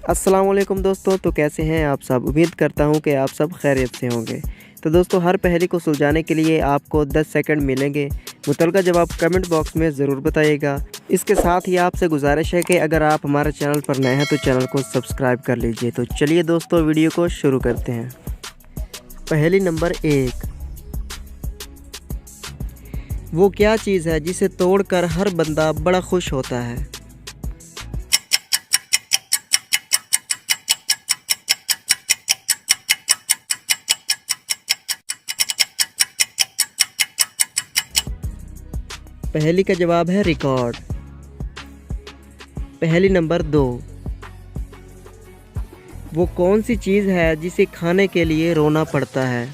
अस्सलाम वालेकुम दोस्तों, तो कैसे हैं आप सब। उम्मीद करता हूं कि आप सब खैरियत से होंगे। तो दोस्तों, हर पहेली को सुलझाने के लिए आपको 10 सेकंड मिलेंगे। मुतलका जवाब कमेंट बॉक्स में ज़रूर बताइएगा। इसके साथ ही आपसे गुजारिश है कि अगर आप हमारे चैनल पर नए हैं तो चैनल को सब्सक्राइब कर लीजिए। तो चलिए दोस्तों, वीडियो को शुरू करते हैं। पहेली नंबर 1। वो क्या चीज़ है जिसे तोड़कर हर बंदा बड़ा खुश होता है। पहेली का जवाब है रिकॉर्ड। पहेली नंबर 2। वो कौन सी चीज़ है जिसे खाने के लिए रोना पड़ता है।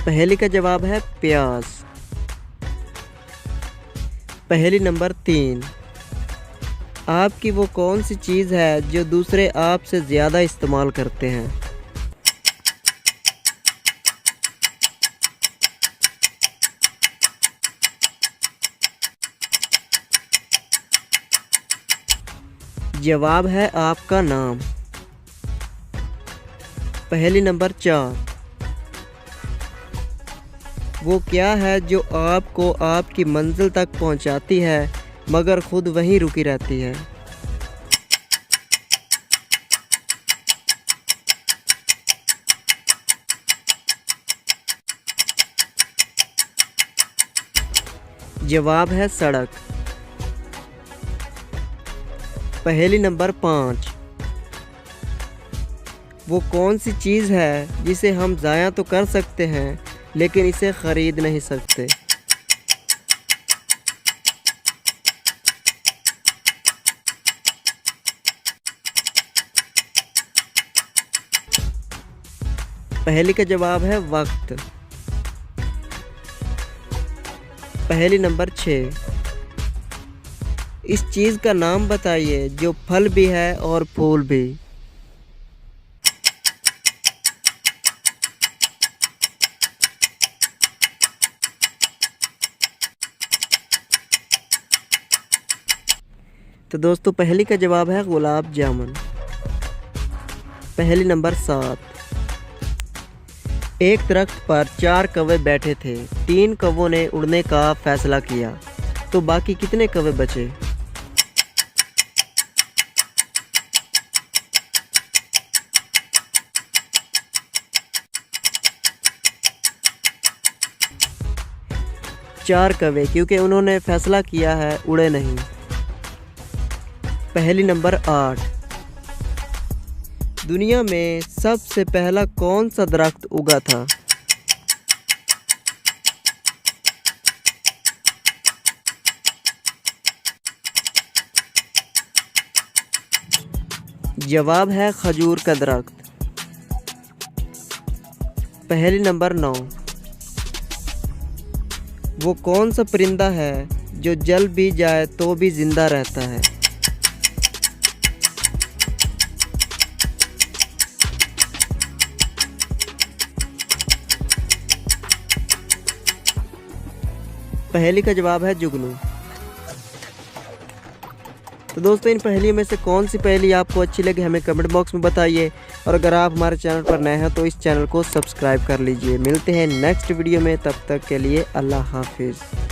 पहेली का जवाब है प्याज। पहेली नंबर 3। आपकी वो कौन सी चीज़ है जो दूसरे आपसे ज़्यादा इस्तेमाल करते हैं। जवाब है आपका नाम। पहेली नंबर 4। वो क्या है जो आपको आपकी मंजिल तक पहुंचाती है मगर खुद वहीं रुकी रहती है। जवाब है सड़क। पहेली नंबर 5। वो कौन सी चीज़ है जिसे हम ज़ाया तो कर सकते हैं लेकिन इसे ख़रीद नहीं सकते। पहेली का जवाब है वक्त। पहेली नंबर 6। इस चीज़ का नाम बताइए जो फल भी है और फूल भी। तो दोस्तों, पहेली का जवाब है गुलाब जामुन। पहेली नंबर 7। एक दरख्त पर 4 कौवे बैठे थे। 3 कौवों ने उड़ने का फैसला किया, तो बाकी कितने कौवे बचे। चार कौवे, क्योंकि उन्होंने फैसला किया है उड़े नहीं। पहेली नंबर 8। दुनिया में सबसे पहला कौन सा दरख्त उगा था। जवाब है खजूर का दरख्त। पहेली नंबर 9। वो कौन सा परिंदा है जो जल भी जाए तो भी जिंदा रहता है। पहेली का जवाब है जुगनू। तो दोस्तों, इन पहेलियों में से कौन सी पहेली आपको अच्छी लगी हमें कमेंट बॉक्स में बताइए। और अगर आप हमारे चैनल पर नए हैं तो इस चैनल को सब्सक्राइब कर लीजिए। मिलते हैं नेक्स्ट वीडियो में, तब तक के लिए अल्लाह हाफिज़।